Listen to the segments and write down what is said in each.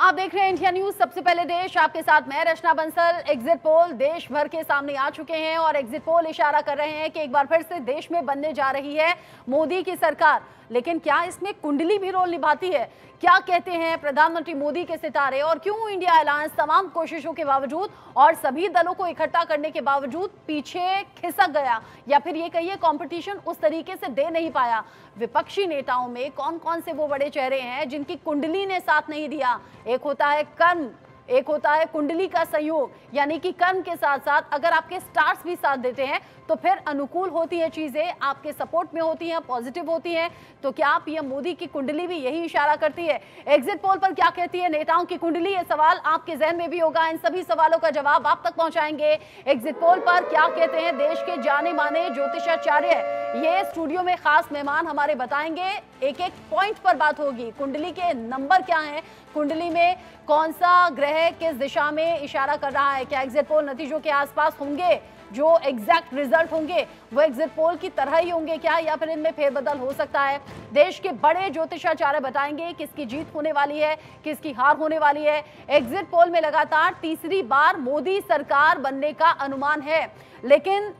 आप देख रहे हैं इंडिया न्यूज। सबसे पहले देश, आपके साथ मैं रचना बंसल। एग्जिट पोल देश भर के सामने आ चुके हैं और एग्जिट पोल इशारा कर रहे हैं कि एक बार फिर से देश में बनने जा रही है मोदी की सरकार। लेकिन क्या इसमें कुंडली भी रोल निभाती है? क्या कहते हैं प्रधानमंत्री मोदी के सितारे और क्यों इंडिया अलायंस तमाम कोशिशों के बावजूद और सभी दलों को इकट्ठा करने के बावजूद पीछे खिसक गया, या फिर ये कहिए कंपटीशन उस तरीके से दे नहीं पाया? विपक्षी नेताओं में कौन कौन से वो बड़े चेहरे हैं जिनकी कुंडली ने साथ नहीं दिया? एक होता है कर्म, एक होता है कुंडली का संयोग, यानी कि कर्म के साथ साथ अगर आपके स्टार्स भी साथ देते हैं तो फिर अनुकूल होती है चीजें, आपके सपोर्ट में होती हैं, पॉजिटिव होती हैं। तो क्या पीएम मोदी की कुंडली भी यही इशारा करती है? एग्जिट पोल पर क्या कहती है नेताओं की कुंडली? ये सवाल आपके जहन में भी होगा। इन सभी सवालों का जवाब आप तक पहुंचाएंगे। एग्जिट पोल पर क्या कहते हैं देश के जाने माने ज्योतिषाचार्य? ये स्टूडियो में खास मेहमान हमारे बताएंगे। एक एक पॉइंट पर बात होगी। कुंडली के नंबर क्या हैं, कुंडली में कौन सा ग्रह किस दिशा में इशारा कर रहा है? क्या एग्जिट पोल नतीजों के आसपास होंगे? जो एग्जैक्ट रिजल्ट होंगे वो एग्जिट पोल की तरह ही होंगे क्या, या फिर इनमें फेरबदल हो सकता है? देश के बड़े ज्योतिषाचार्य बताएंगे किसकी जीत होने वाली है, किसकी हार होने वाली है। एग्जिट पोल में लगातार तीसरी बार मोदी सरकार बनने का अनुमान है, लेकिन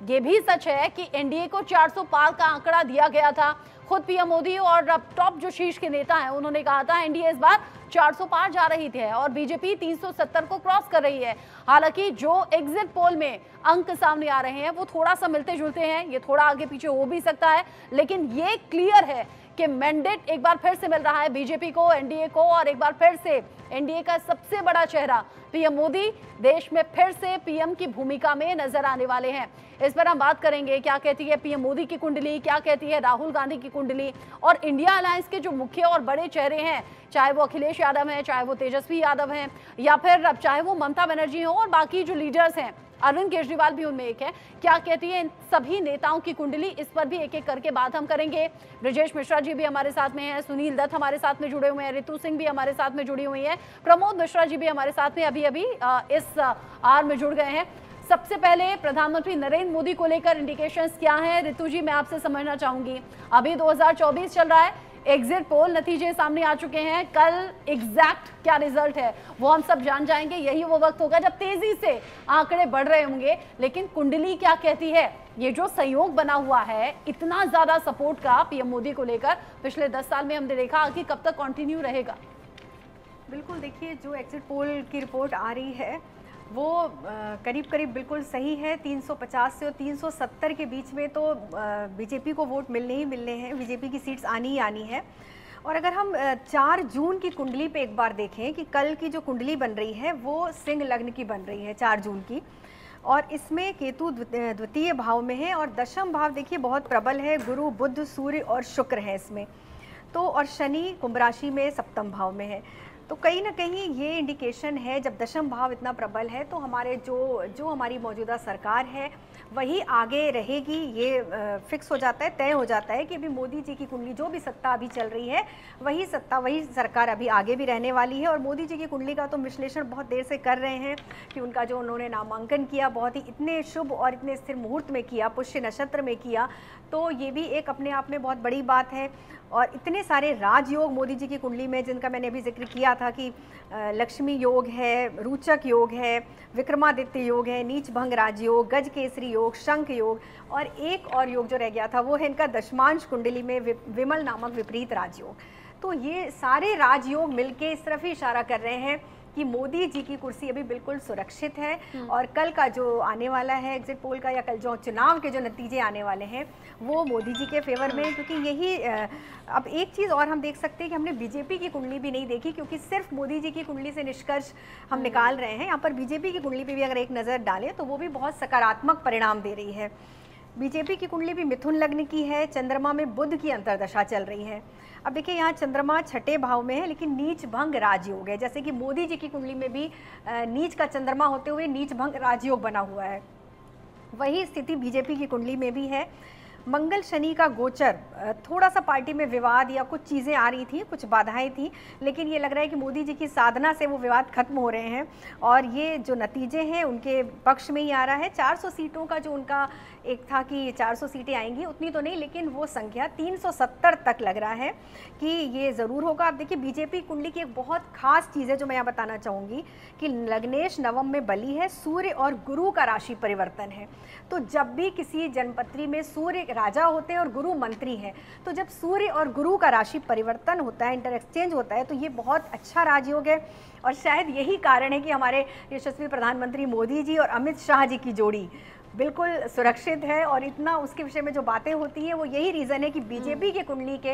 ये भी सच है कि एनडीए को 400 पार का आंकड़ा दिया गया था। खुद पीएम मोदी और अब टॉप जो शीर्ष के नेता हैं उन्होंने कहा था एनडीए इस बार 400 पार जा रही थी और बीजेपी 370 को क्रॉस कर रही है। हालांकि जो एग्जिट पोल में अंक सामने आ रहे हैं वो थोड़ा सा मिलते जुलते हैं, ये थोड़ा आगे पीछे हो भी सकता है, लेकिन ये क्लियर है कि मैंडेट एक बार फिर से मिल रहा है बीजेपी को, एनडीए को, और एक बार फिर से एनडीए का सबसे बड़ा चेहरा पीएम मोदी देश में फिर से पीएम की भूमिका में नजर आने वाले हैं। इस पर हम बात करेंगे क्या कहती है पीएम मोदी की कुंडली, क्या कहती है राहुल गांधी की कुंडली, और इंडिया अलायंस के जो मुख्य और बड़े चेहरे हैं, चाहे वो अखिलेश यादव हैं, चाहे वो तेजस्वी यादव हैं, या फिर अब चाहे वो ममता बनर्जी हो और बाकी जो लीडर्स हैं, अरविंद केजरीवाल भी उनमें एक है। क्या कहती है इन सभी नेताओं की कुंडली? इस पर भी एक एक करके बात हम करेंगे। ब्रजेश मिश्रा जी भी हमारे साथ में हैं, सुनील दत्त हमारे साथ में जुड़े हुए हैं, रितु सिंह भी हमारे साथ में जुड़ी हुई है, प्रमोद मिश्रा जी भी हमारे साथ में अभी अभी इस आर में जुड़ गए हैं। सबसे पहले प्रधानमंत्री नरेंद्र मोदी को लेकर इंडिकेशंस क्या हैं? रितु जी, मैं आपसे समझना चाहूंगी। अभी 2024 चल रहा है, एग्जिट पोल नतीजे सामने आ चुके हैं, कल एग्जैक्ट क्या रिजल्ट है वो हम सब जान जाएंगे। यही वो वक्त होगा जब तेजी से आंकड़े बढ़ रहे होंगे, लेकिन कुंडली क्या कहती है? ये जो संयोग बना हुआ है इतना ज्यादा सपोर्ट का पीएम मोदी को लेकर पिछले 10 साल में हमने देखा कि कब तक कंटिन्यू रहेगा? बिल्कुल, देखिए जो एग्जिट पोल की रिपोर्ट आ रही है वो करीब करीब बिल्कुल सही है। 350 से और 370 के बीच में तो बीजेपी को वोट मिलने ही मिलने हैं, बीजेपी की सीट्स आनी ही आनी है। और अगर हम 4 जून की कुंडली पे एक बार देखें कि कल की जो कुंडली बन रही है वो सिंह लग्न की बन रही है 4 जून की, और इसमें केतु द्वितीय भाव में है और दशम भाव देखिए बहुत प्रबल है, गुरु बुध सूर्य और शुक्र है इसमें तो, और शनि कुंभ राशि में सप्तम भाव में है। तो कहीं ना कहीं ये इंडिकेशन है जब दशम भाव इतना प्रबल है तो हमारे जो हमारी मौजूदा सरकार है वही आगे रहेगी। ये फिक्स हो जाता है, तय हो जाता है कि अभी मोदी जी की कुंडली जो भी सत्ता अभी चल रही है वही सत्ता वही सरकार अभी आगे भी रहने वाली है। और मोदी जी की कुंडली का तो विश्लेषण बहुत देर से कर रहे हैं कि उनका जो उन्होंने नामांकन किया बहुत ही इतने शुभ और इतने स्थिर मुहूर्त में किया, पुष्य नक्षत्र में किया, तो ये भी एक अपने आप में बहुत बड़ी बात है। और इतने सारे राजयोग मोदी जी की कुंडली में जिनका मैंने अभी जिक्र किया था कि लक्ष्मी योग है, रोचक योग है, विक्रमादित्य योग है, नीच भंग राजयोग, गज केसरी योग, शंख योग, और एक और योग जो रह गया था वो है इनका दशमांश कुंडली में विमल नामक विपरीत राजयोग। तो ये सारे राजयोग मिलके इस तरफ ही इशारा कर रहे हैं कि मोदी जी की कुर्सी अभी बिल्कुल सुरक्षित है। और कल का जो आने वाला है एग्जिट पोल का, या कल जो चुनाव के जो नतीजे आने वाले हैं वो मोदी जी के फेवर में, क्योंकि यही अब एक चीज़ और हम देख सकते हैं कि हमने बीजेपी की कुंडली भी नहीं देखी, क्योंकि सिर्फ मोदी जी की कुंडली से निष्कर्ष हम निकाल रहे हैं। यहाँ पर बीजेपी की कुंडली पर भी अगर एक नज़र डालें तो वो भी बहुत सकारात्मक परिणाम दे रही है। बीजेपी की कुंडली भी मिथुन लग्न की है, चंद्रमा में बुध की अंतर्दशा चल रही है। अब देखिए यहाँ चंद्रमा छठे भाव में है लेकिन नीच भंग राजयोग है, जैसे कि मोदी जी की कुंडली में भी नीच का चंद्रमा होते हुए नीच भंग राजयोग बना हुआ है, वही स्थिति बीजेपी की कुंडली में भी है। मंगल शनि का गोचर, थोड़ा सा पार्टी में विवाद या कुछ चीज़ें आ रही थी, कुछ बाधाएं थी, लेकिन ये लग रहा है कि मोदी जी की साधना से वो विवाद खत्म हो रहे हैं और ये जो नतीजे हैं उनके पक्ष में ही आ रहा है। 400 सीटों का जो उनका एक था कि 400 सीटें आएंगी, उतनी तो नहीं, लेकिन वो संख्या 370 तक लग रहा है कि ये ज़रूर होगा। आप देखिए बीजेपी कुंडली की एक बहुत खास चीज़ है जो मैं यहाँ बताना चाहूँगी कि लग्नेश नवम में बली है, सूर्य और गुरु का राशि परिवर्तन है। तो जब भी किसी जन्मपत्री में सूर्य राजा होते हैं और गुरु मंत्री हैं, तो जब सूर्य और गुरु का राशि परिवर्तन होता है, इंटर एक्सचेंज होता है, तो ये बहुत अच्छा राजयोग है। और शायद यही कारण है कि हमारे यशस्वी प्रधानमंत्री मोदी जी और अमित शाह जी की जोड़ी बिल्कुल सुरक्षित है। और इतना उसके विषय में जो बातें होती हैं वो यही रीज़न है कि बीजेपी के कुंडली के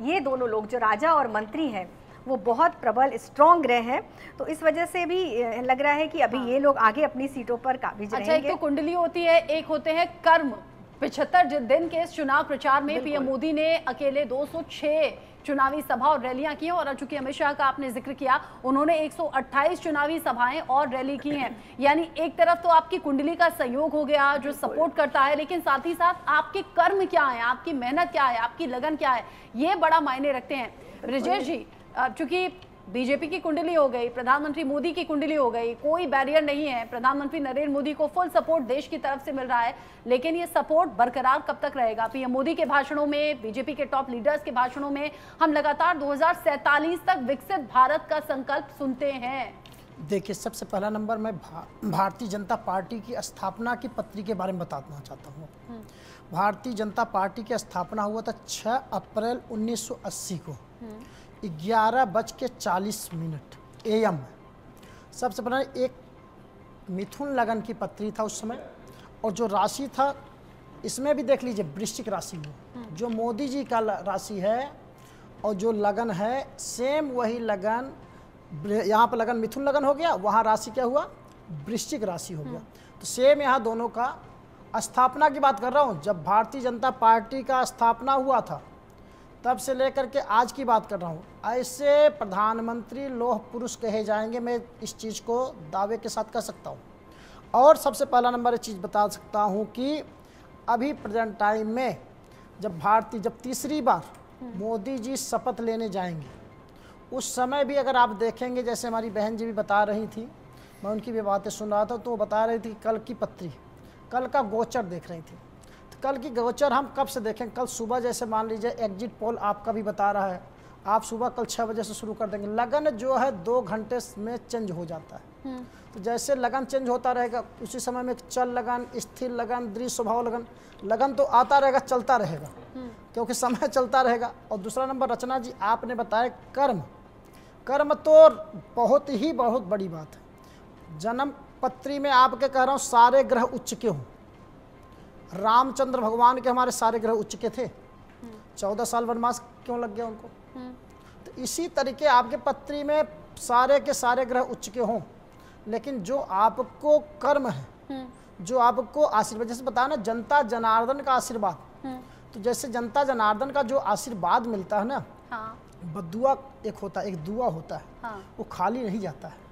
ये दोनों लोग जो राजा और मंत्री हैं वो बहुत प्रबल स्ट्रॉन्ग ग्रह हैं। तो इस वजह से भी लग रहा है कि अभी ये लोग आगे अपनी सीटों पर काबिज रहेंगे। अच्छा, एक तो कुंडली होती है, एक होते हैं कर्म। 75 दिन के इस चुनाव प्रचार में पीएम मोदी ने अकेले 206 चुनावी सभा और रैलियां की हैं और चूंकि अमित शाह का आपने जिक्र किया, उन्होंने 128 चुनावी सभाएं और रैली की हैं। यानी एक तरफ तो आपकी कुंडली का सहयोग हो गया जो सपोर्ट करता है, लेकिन साथ ही साथ आपके कर्म क्या है, आपकी मेहनत क्या है, आपकी लगन क्या है, ये बड़ा मायने रखते हैं। ब्रिजेश जी, चूंकि बीजेपी की कुंडली हो गई, प्रधानमंत्री मोदी की कुंडली हो गई, कोई बैरियर नहीं है, प्रधानमंत्री नरेंद्र मोदी को फुल सपोर्ट देश की तरफ से मिल रहा है, लेकिन ये सपोर्ट बरकरार कब तक रहेगा? पीएम मोदी के भाषणों में, बीजेपी के टॉप लीडर्स के भाषणों में हम लगातार 2047 तक विकसित भारत का संकल्प सुनते हैं। देखिए, सबसे पहला नंबर मैं भारतीय जनता पार्टी की स्थापना की पत्री के बारे में बताना चाहता हूँ। भारतीय जनता पार्टी की स्थापना हुआ था 6 अप्रैल 1980 को 11:40 AM। सबसे पहले एक मिथुन लगन की पत्री था उस समय, और जो राशि था इसमें भी देख लीजिए वृश्चिक राशि में जो मोदी जी का राशि है और जो लगन है सेम वही लगन, यहाँ पर लगन मिथुन लगन हो गया, वहाँ राशि क्या हुआ, वृश्चिक राशि हो गया। तो सेम यहाँ दोनों का स्थापना की बात कर रहा हूँ। जब भारतीय जनता पार्टी का स्थापना हुआ था तब से लेकर के आज की बात कर रहा हूँ। ऐसे प्रधानमंत्री लौह पुरुष कहे जाएंगे, मैं इस चीज़ को दावे के साथ कह सकता हूँ। और सबसे पहला नंबर एक चीज़ बता सकता हूँ कि अभी प्रेजेंट टाइम में जब तीसरी बार मोदी जी शपथ लेने जाएंगे, उस समय भी अगर आप देखेंगे, जैसे हमारी बहन जी भी बता रही थी, मैं उनकी भी बातें सुन रहा था, तो वो बता रही थी कि कल की पत्री, कल का गोचर देख रही थी। तो कल की गोचर हम कब से देखें? कल सुबह, जैसे मान लीजिए एग्जिट पोल आपका भी बता रहा है, आप सुबह कल 6 बजे से शुरू कर देंगे। लगन जो है 2 घंटे में चेंज हो जाता है। तो जैसे लगन चेंज होता रहेगा, उसी समय में चल लगन, स्थिर लगन, दृढ़ स्वभाव लगन, लगन तो आता रहेगा, चलता रहेगा, क्योंकि समय चलता रहेगा। और दूसरा नंबर रचना जी आपने बताया कर्म। कर्म तो बहुत बड़ी बात है। जन्म पत्री में आपके कह रहा हूँ सारे ग्रह उच्च के हों। रामचंद्र भगवान के हमारे सारे ग्रह उच्च के थे, 14 साल वनवास क्यों लग गया उनको? तो इसी तरीके आपके पत्री में सारे के सारे ग्रह उच्च के हों, लेकिन जो आपको कर्म है, जो आपको आशीर्वाद, जैसे बताया ना जनता जनार्दन का आशीर्वाद, तो जैसे जनता जनार्दन का जो आशीर्वाद मिलता है ना, बद्दुआ एक होता है, एक दुआ होता है, वो खाली नहीं जाता है,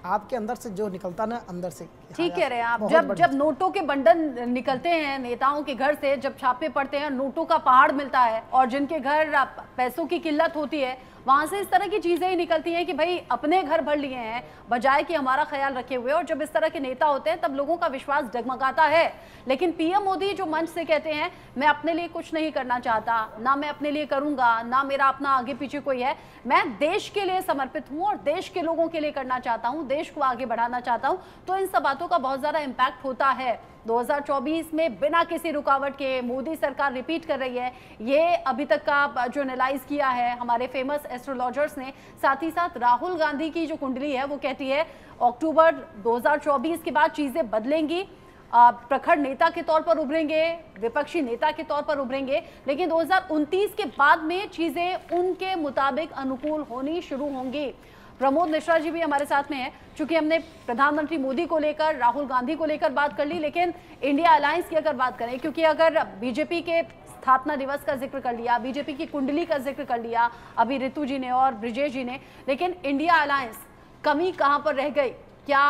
आपके अंदर से जो निकलता ना, अंदर से। ठीक कह रहे हैं आप। जब नोटों के बंडल निकलते हैं नेताओं के घर से, जब छापे पड़ते हैं, नोटों का पहाड़ मिलता है, और जिनके घर पैसों की किल्लत होती है, वहां से इस तरह की चीजें ही निकलती हैं कि भाई अपने घर भर लिए हैं बजाय कि हमारा ख्याल रखे हुए। और जब इस तरह के नेता होते हैं तब लोगों का विश्वास डगमगाता है। लेकिन पीएम मोदी जो मंच से कहते हैं मैं अपने लिए कुछ नहीं करना चाहता, ना मैं अपने लिए करूंगा, ना मेरा अपना आगे पीछे कोई है, मैं देश के लिए समर्पित हूं और देश के लोगों के लिए करना चाहता हूं, देश को आगे बढ़ाना चाहता हूं, तो इन सब बातों का बहुत ज्यादा इम्पैक्ट होता है। 2024 में बिना किसी रुकावट के मोदी सरकार रिपीट कर रही है। ये अभी तक का जो एनालाइज किया है हमारे फेमस एस्ट्रोलॉजर्स ने। साथ ही साथ राहुल गांधी की जो कुंडली है वो कहती है अक्टूबर 2024 के बाद चीजें बदलेंगी, प्रखर नेता के तौर पर उभरेंगे, विपक्षी नेता के तौर पर उभरेंगे, लेकिन 2029 के बाद में चीजें उनके मुताबिक अनुकूल होनी शुरू होंगी। प्रमोद मिश्रा जी भी हमारे साथ में हैं। चूंकि हमने प्रधानमंत्री मोदी को लेकर, राहुल गांधी को लेकर बात कर ली, लेकिन इंडिया अलायंस की अगर बात करें, क्योंकि अगर बीजेपी के स्थापना दिवस का जिक्र कर लिया, बीजेपी की कुंडली का जिक्र कर लिया अभी ऋतु जी ने और ब्रिजेश जी ने, लेकिन इंडिया अलायंस कमी कहां पर रह गई? क्या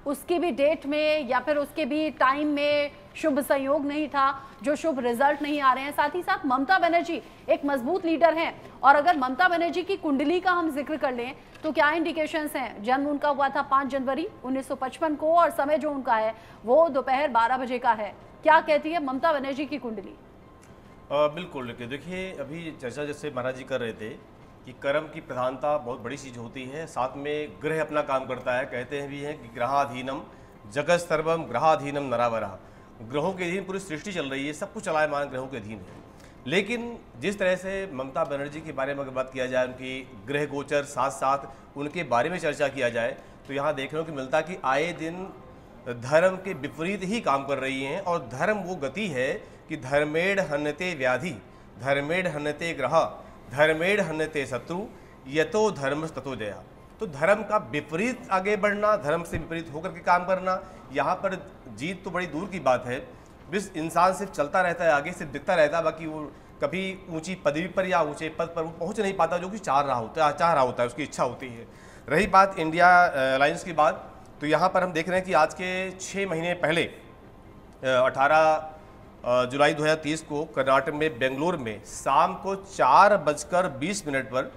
उसकी भी डेट में या फिर उसके भी टाइम में शुभ संयोग नहीं था, जो शुभ रिजल्ट नहीं आ रहे हैं। साथ ही साथ ममता बनर्जी एक मजबूत लीडर हैं, और अगर ममता बनर्जी की कुंडली का हम जिक्र कर लें तो क्या इंडिकेशंस हैं? जन्म उनका हुआ था 5 जनवरी 1955 को, और समय जो उनका है वो दोपहर 12 बजे का है। क्या कहती है ममता बनर्जी की कुंडली? बिल्कुल, देखिए अभी चर्चा जैसे महाराज जी कर रहे थे कि कर्म की प्रधानता बहुत बड़ी चीज़ होती है, साथ में ग्रह अपना काम करता है। कहते हैं भी हैं कि ग्रहाधीनम जगत सर्वम ग्रहाधीनम नरावरः, ग्रहों के अधीन पूरी सृष्टि चल रही है, सब कुछ चलायमान ग्रहों के अधीन है। लेकिन जिस तरह से ममता बनर्जी के बारे में अगर बात किया जाए, उनकी ग्रह गोचर, साथ साथ उनके बारे में चर्चा किया जाए, तो यहाँ देखने को मिलता कि आए दिन धर्म के विपरीत ही काम कर रही हैं। और धर्म वो गति है कि धर्मेण हन्यते व्याधि, धर्मेण हन्यते ग्रह, धर्मेण हन्यते शत्रु, यतो धर्म ततो जया। तो धर्म का विपरीत आगे बढ़ना, धर्म से विपरीत होकर के काम करना, यहाँ पर जीत तो बड़ी दूर की बात है। बस इंसान सिर्फ चलता रहता है, आगे सिर्फ दिखता रहता है, बाकी वो कभी ऊंची पदवी पर या ऊंचे पद पर वो पहुँच नहीं पाता, जो कि चाह रहा होता है, उसकी इच्छा होती है। रही बात इंडिया अलायंस की बात, तो यहाँ पर हम देख रहे हैं कि आज के 6 महीने पहले 18 जुलाई 2030 को कर्नाटक में बेंगलुरु में शाम को 4:20 पर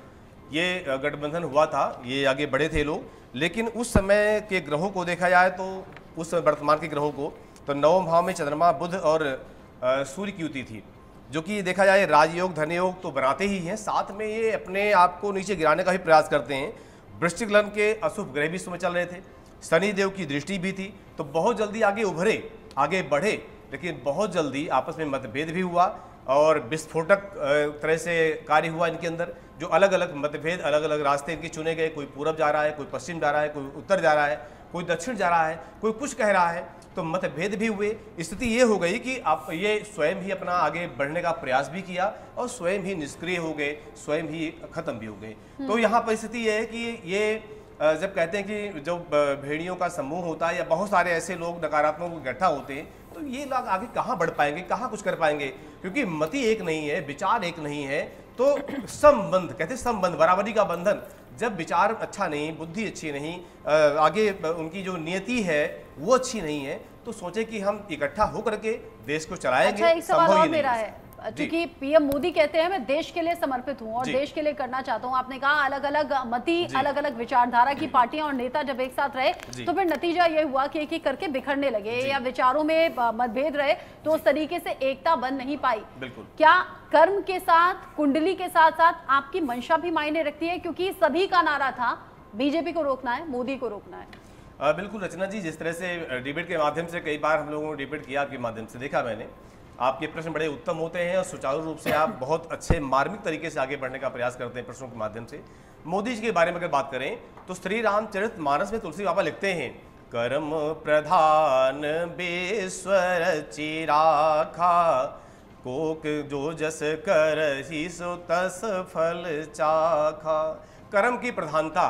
ये गठबंधन हुआ था। ये आगे बढ़े थे लोग, लेकिन उस समय के ग्रहों को देखा जाए तो उस वर्तमान के ग्रहों को, तो 9वें भाव में चंद्रमा, बुध और सूर्य की युति थी, जो कि देखा जाए राजयोग धनयोग तो बनाते ही हैं, साथ में ये अपने आप को नीचे गिराने का भी प्रयास करते हैं। वृश्चिक लग्न के अशुभ ग्रह भी समय चल रहे थे, शनिदेव की दृष्टि भी थी, तो बहुत जल्दी आगे उभरे, आगे बढ़े, लेकिन बहुत जल्दी आपस में मतभेद भी हुआ और विस्फोटक तरह से कार्य हुआ इनके अंदर। जो अलग अलग मतभेद, अलग अलग रास्ते इनके चुने गए, कोई पूरब जा रहा है, कोई पश्चिम जा रहा है, कोई उत्तर जा रहा है, कोई दक्षिण जा रहा है, कोई कुछ कह रहा है, तो मतभेद भी हुए। स्थिति ये हो गई कि आप ये स्वयं ही अपना आगे बढ़ने का प्रयास भी किया और स्वयं ही निष्क्रिय हो गए, स्वयं ही खत्म भी हो गए। तो यहाँ परिस्थिति ये है कि ये जब कहते हैं कि जो भेड़ियों का समूह होता है या बहुत सारे ऐसे लोग नकारात्मक इकट्ठा होते हैं, तो ये लोग आगे कहाँ बढ़ पाएंगे, कहाँ कुछ कर पाएंगे, क्योंकि मति एक नहीं है, विचार एक नहीं है। तो संबंध, कहते हैं संबंध, बराबरी का बंधन। जब विचार अच्छा नहीं, बुद्धि अच्छी नहीं, आगे उनकी जो नियति है वो अच्छी नहीं है, तो सोचे कि हम इकट्ठा होकर के देश को चलाएंगे। अच्छा, एक सवाल और मेरा है, क्योंकि पीएम मोदी कहते हैं मैं देश के लिए समर्पित हूं और देश के लिए करना चाहता हूं। आपने कहा अलग अलग मति, अलग अलग विचारधारा की पार्टियां और नेता जब एक साथ रहे, तो फिर नतीजा ये हुआ कि एक एक करके बिखरने लगे या विचारों में मतभेद रहे, तो उस तरीके से एकता बन नहीं पाई। क्या कर्म के साथ, कुंडली के साथ साथ आपकी मंशा भी मायने रखती है? क्योंकि सभी का नारा था बीजेपी को रोकना है, मोदी को रोकना है। बिल्कुल रचना जी, जिस तरह से डिबेट के माध्यम से कई बार हम लोगों ने डिबेट किया, आपके माध्यम से देखा मैंने, आपके प्रश्न बड़े उत्तम होते हैं और सुचारू रूप से आप बहुत अच्छे मार्मिक तरीके से आगे बढ़ने का प्रयास करते हैं प्रश्नों के माध्यम से। मोदी जी के बारे में अगर बात करें तो श्री रामचरितमानस में तुलसी बाबा लिखते हैं, कर्म प्रधान बेश्वर चिराखा, कोक जो जस कर ही सो तस फल चाखा। कर्म की प्रधानता,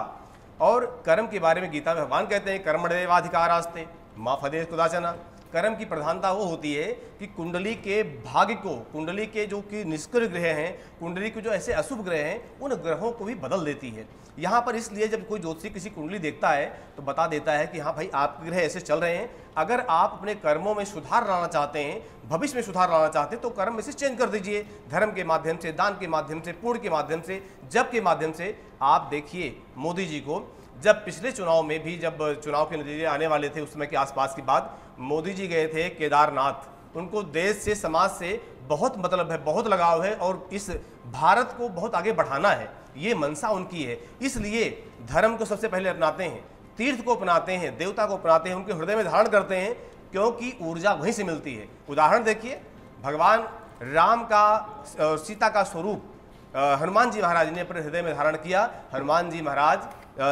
और कर्म के बारे में गीता में भगवान कहते हैं कर्मण्येवाधिकारास्ते मा फलेषु कदाचन। कर्म की प्रधानता वो होती है कि कुंडली के भाग्य को, कुंडली के जो कि निष्क्रिय ग्रह हैं, कुंडली के जो ऐसे अशुभ ग्रह हैं, उन ग्रहों को भी बदल देती है। यहाँ पर इसलिए जब कोई ज्योतिषी किसी कुंडली देखता है तो बता देता है कि हाँ भाई आपके ग्रह ऐसे चल रहे हैं, अगर आप अपने कर्मों में सुधार लाना चाहते हैं, भविष्य में सुधार लाना चाहते हैं, तो कर्म में से चेंज कर दीजिए, धर्म के माध्यम से, दान के माध्यम से, पुण्य के माध्यम से, जप के माध्यम से। आप देखिए मोदी जी को, जब पिछले चुनाव में भी, जब चुनाव के नतीजे आने वाले थे उस समय के आसपास की बात, मोदी जी गए थे केदारनाथ। उनको देश से, समाज से बहुत मतलब है, बहुत लगाव है और इस भारत को बहुत आगे बढ़ाना है, ये मनसा उनकी है। इसलिए धर्म को सबसे पहले अपनाते हैं, तीर्थ को अपनाते हैं, देवता को अपनाते हैं, उनके हृदय में धारण करते हैं, क्योंकि ऊर्जा वहीं से मिलती है। उदाहरण देखिए, भगवान राम का, सीता का स्वरूप हनुमान जी महाराज ने अपने हृदय में धारण किया। हनुमान जी महाराज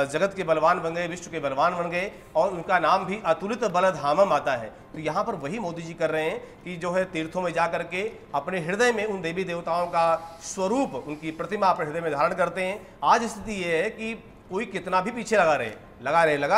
जगत के बलवान बन गए, विश्व के बलवान बन गए, और उनका नाम भी अतुलित बलधामम आता है। तो यहाँ पर वही मोदी जी कर रहे हैं कि जो है तीर्थों में जा करके अपने हृदय में उन देवी देवताओं का स्वरूप, उनकी प्रतिमा अपने हृदय में धारण करते हैं। आज स्थिति ये है कि कोई कितना भी पीछे लगा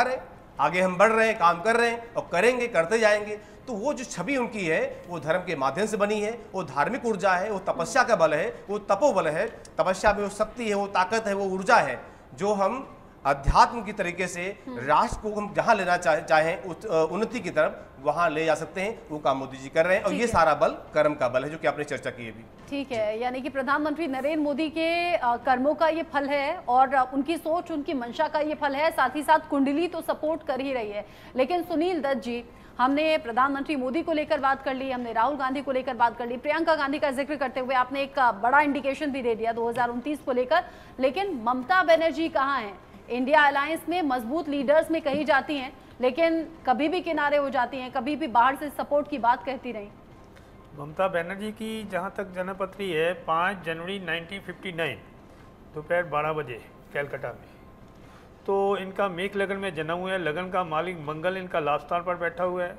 रहे, आगे हम बढ़ रहे हैं, काम कर रहे हैं और करेंगे, करते जाएंगे। तो वो जो छवि उनकी है वो धर्म के माध्यम से बनी है, वो धार्मिक ऊर्जा है, वो तपस्या का बल है, वो तपोबल है। तपस्या में वो शक्ति है, वो ताकत है, वो ऊर्जा है, जो हम अध्यात्म की तरीके से राष्ट्र को हम जहां लेना चाहें उस उन्नति की तरफ वहां ले जा सकते हैं, वो काम मोदी जी कर रहे हैं। और ये सारा बल कर्म का बल है, जो कि आपने चर्चा की है भी। ठीक है, यानी कि प्रधानमंत्री नरेंद्र मोदी के कर्मों का ये फल है और उनकी सोच, उनकी मंशा का ये फल है। साथ ही साथ कुंडली तो सपोर्ट कर ही रही है। लेकिन सुनील दत्त जी, हमने प्रधानमंत्री मोदी को लेकर बात कर ली, हमने राहुल गांधी को लेकर बात कर ली, प्रियंका गांधी का जिक्र करते हुए आपने एक बड़ा इंडिकेशन भी दे दिया 2029 को लेकर। लेकिन ममता बनर्जी कहाँ हैं? इंडिया अलायंस में मजबूत लीडर्स में कही जाती हैं, लेकिन कभी भी किनारे हो जाती हैं, कभी भी बाहर से सपोर्ट की बात कहती रही। ममता बनर्जी की जहां तक जन्मपत्री है 5 जनवरी 1959 दोपहर 12 बजे कैलकाटा में, तो इनका मेक लगन में जन्म हुआ है। लगन का मालिक मंगल इनका लाभ स्थान पर बैठा हुआ है।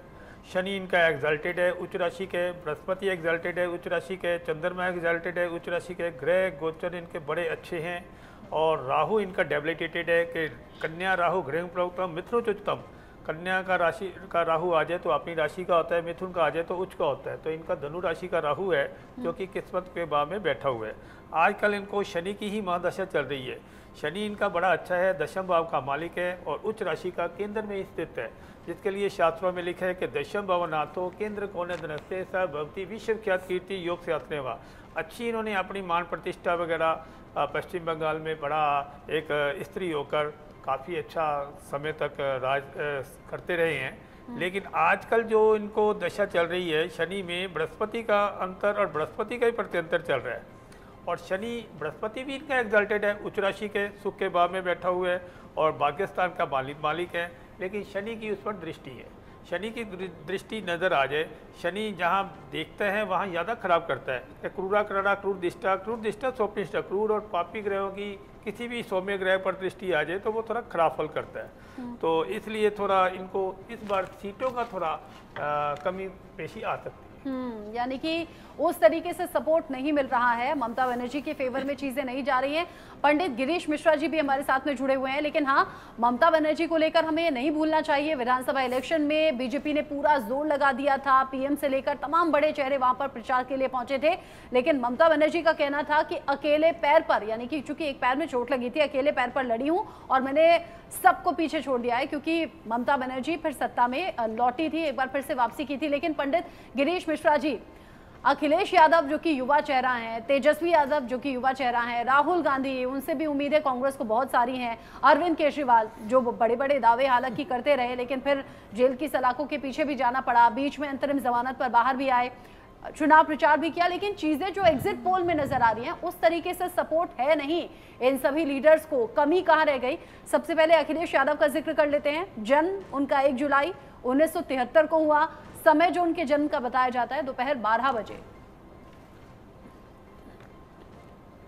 शनि इनका एग्जल्टेड है, उच्च राशि के। बृहस्पति एग्जल्टेड है, उच्च राशि के। चंद्रमा एग्जल्टेड है, उच्च राशि के। ग्रह गोचर इनके बड़े अच्छे हैं। और राहु इनका डेबिलिटेटेड है कि कन्या राहु गृह प्रवक्ता मिथुनोच्चतम। कन्या का राशि का राहु आ जाए तो अपनी राशि का होता है, मिथुन का आ जाए तो उच्च का होता है। तो इनका धनु राशि का राहु है, जो कि किस्मत के भाव में बैठा हुआ है। आजकल इनको शनि की ही महादशा चल रही है। शनि इनका बड़ा अच्छा है, दशम भाव का मालिक है और उच्च राशि का केंद्र में स्थित है, जिसके लिए शास्त्रों में लिखा है कि दशम भवनाथो केंद्र कोने धनस्ते स भवती विश्वख्यात कीर्ति योग से आत्मेवा। अच्छी इन्होंने अपनी मान प्रतिष्ठा वगैरह पश्चिम बंगाल में बड़ा एक स्त्री होकर काफ़ी अच्छा समय तक राज करते रहे हैं। लेकिन आजकल जो इनको दशा चल रही है, शनि में बृहस्पति का अंतर और बृहस्पति का ही प्रत्यंतर चल रहा है। और शनि बृहस्पति भी इनका एग्जल्टेड है, उच्च राशि के, सुख के भाव में बैठा हुआ है और भाग्यस्थान का मालिक है। लेकिन शनि की उस पर दृष्टि है। शनि की दृष्टि नज़र आ जाए, शनि जहाँ देखता है वहाँ ज़्यादा खराब करता है। क्रूरा करड़ा क्रूर दिष्टा स्वप्निष्ठा। क्रूर और पापी ग्रहों की किसी भी सौम्य ग्रह पर दृष्टि आ जाए तो वो थोड़ा खराब फल करता है। तो इसलिए थोड़ा इनको इस बार सीटों का थोड़ा कमी पेशी आ सकती है। यानी कि उस तरीके से सपोर्ट नहीं मिल रहा है, ममता बनर्जी के फेवर में चीजें नहीं जा रही हैं। पंडित गिरीश मिश्रा जी भी हमारे साथ में जुड़े हुए हैं। लेकिन हाँ, ममता बनर्जी को लेकर हमें नहीं भूलना चाहिए, विधानसभा इलेक्शन में बीजेपी ने पूरा जोर लगा दिया था। पीएम से लेकर तमाम बड़े चेहरे वहां पर प्रचार के लिए पहुंचे थे। लेकिन ममता बनर्जी का कहना था कि अकेले पैर पर, यानी कि चूंकि एक पैर में चोट लगी थी, अकेले पैर पर लड़ी हूं और मैंने सबको पीछे छोड़ दिया है, क्योंकि ममता बनर्जी फिर सत्ता में लौटी थी, एक बार फिर से वापसी की थी। लेकिन पंडित गिरीश मिश्रा जी, अखिलेश यादव जो कि युवा चेहरा हैं, तेजस्वी यादव जो कि युवा चेहरा हैं, राहुल गांधी, उनसे भी उम्मीद है कांग्रेस को बहुत सारी हैं, अरविंद केजरीवाल जो बड़े बड़े दावे हालांकि करते रहे लेकिन फिर जेल की सलाखों के पीछे भी जाना पड़ा, बीच में अंतरिम जमानत पर बाहर भी आए, चुनाव प्रचार भी किया। लेकिन चीजें जो एग्जिट पोल में नजर आ रही हैं उस तरीके से सपोर्ट है नहीं इन सभी लीडर्स को। कमी कहां रह गई? सबसे पहले अखिलेश यादव का जिक्र कर लेते हैं। जन्म उनका 1 जुलाई 1973 को हुआ। समय जो उनके जन्म का बताया जाता है दोपहर 12 बजे।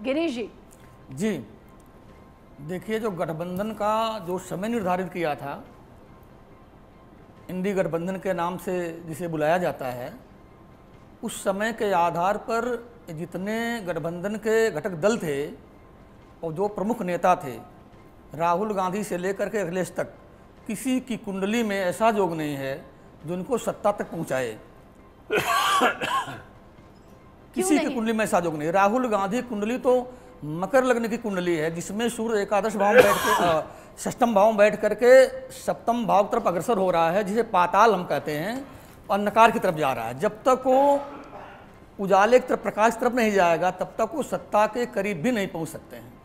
गिरीश जी, देखिए, जो गठबंधन का जो समय निर्धारित किया था, इंडी गठबंधन के नाम से जिसे बुलाया जाता है, उस समय के आधार पर जितने गठबंधन के घटक दल थे और जो प्रमुख नेता थे, राहुल गांधी से लेकर के अखिलेश तक, किसी की कुंडली में ऐसा योग नहीं है जो उनको सत्ता तक पहुंचाए। किसी की कुंडली में ऐसा योग नहीं। राहुल गांधी कुंडली तो मकर लग्न की कुंडली है, जिसमें सूर्य एकादश भाव में बैठ के षष्ठम भाव में बैठ करके सप्तम भाव तरफ अग्रसर हो रहा है, जिसे पाताल हम कहते हैं, और नकार की तरफ जा रहा है। जब तक वो उजाले की तरफ, प्रकाश की तरफ नहीं जाएगा, तब तक वो सत्ता के करीब भी नहीं पहुंच सकते हैं।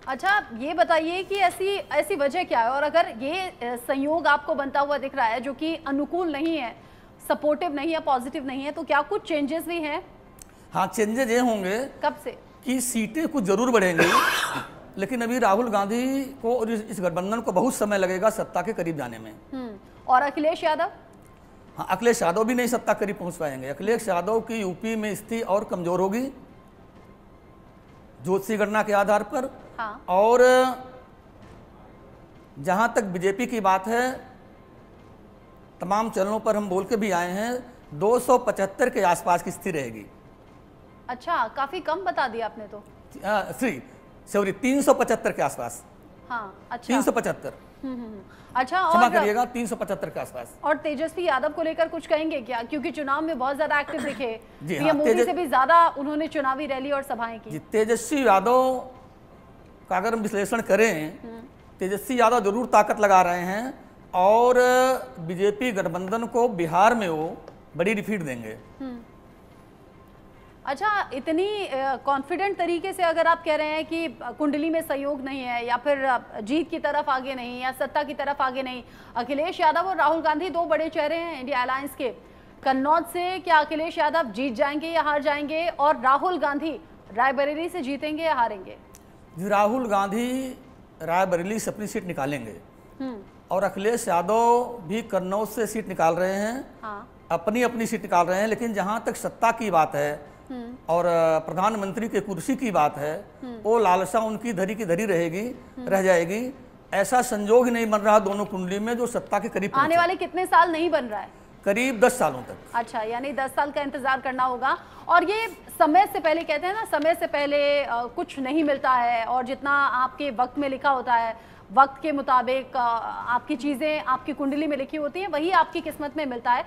अच्छा, ये बताइए कि ऐसी वजह क्या है, और अगर ये संयोग आपको बनता हुआ दिख रहा है जो कि अनुकूल नहीं है, सपोर्टिव नहीं है, पॉजिटिव नहीं है, तो क्या कुछ चेंजेस भी हैं? हाँ, चेंजेस ये होंगे कब से कि सीटें कुछ जरूर बढ़ेंगी, लेकिन अभी राहुल गांधी को और इस गठबंधन को बहुत समय लगेगा सत्ता के करीब जाने में। और अखिलेश यादव? हाँ, अखिलेश यादव भी नहीं सत्ता करीब पहुंच पाएंगे। अखिलेश यादव की यूपी में स्थिति और कमजोर होगी ज्योतिषी गणना के आधार पर। हाँ। और जहां तक बीजेपी की बात है, तमाम चैनलों पर हम बोल के भी आए हैं, 275 के आसपास की स्थिति रहेगी। अच्छा, काफी कम बता दिया आपने तो। सॉरी 375 के आसपास। हाँ, अच्छा, 375। अच्छा, क्षमा करिएगा, 375 के आसपास। और तेजस्वी यादव को लेकर कुछ कहेंगे क्या? क्योंकि चुनाव में बहुत ज्यादा एक्टिव दिखे, पीएम मोदी से भी ज्यादा उन्होंने चुनावी रैली और सभाएं की। तेजस्वी यादव का अगर हम विश्लेषण करें, तेजस्वी यादव जरूर ताकत लगा रहे हैं और बीजेपी गठबंधन को बिहार में वो बड़ी डिफीट देंगे। अच्छा, इतनी कॉन्फिडेंट तरीके से अगर आप कह रहे हैं कि कुंडली में सहयोग नहीं है या फिर जीत की तरफ आगे नहीं या सत्ता की तरफ आगे नहीं, अखिलेश यादव और राहुल गांधी दो बड़े चेहरे हैं इंडिया अलायंस के। कन्नौज से क्या अखिलेश यादव जीत जाएंगे या हार जाएंगे, और राहुल गांधी रायबरेली से जीतेंगे या हारेंगे? जी, राहुल गांधी रायबरेली से अपनी सीट निकालेंगे और अखिलेश यादव भी कन्नौज से सीट निकाल रहे हैं। हाँ। अपनी अपनी सीट निकाल रहे हैं। लेकिन जहां तक सत्ता की बात है और प्रधानमंत्री के कुर्सी की बात है, वो लालसा उनकी धरी की धरी रहेगी, रह जाएगी। ऐसा संजोग ही नहीं बन रहा दोनों कुंडली में जो सत्ता के करीब आने वाले कितने साल नहीं बन रहा है? करीब 10 सालों तक। अच्छा, यानी 10 साल का इंतजार करना होगा। और ये समय से पहले, कहते हैं ना, समय से पहले कुछ नहीं मिलता है, और जितना आपके वक्त में लिखा होता है, वक्त के मुताबिक आपकी चीजें आपकी कुंडली में लिखी होती हैं, वही आपकी किस्मत में मिलता है।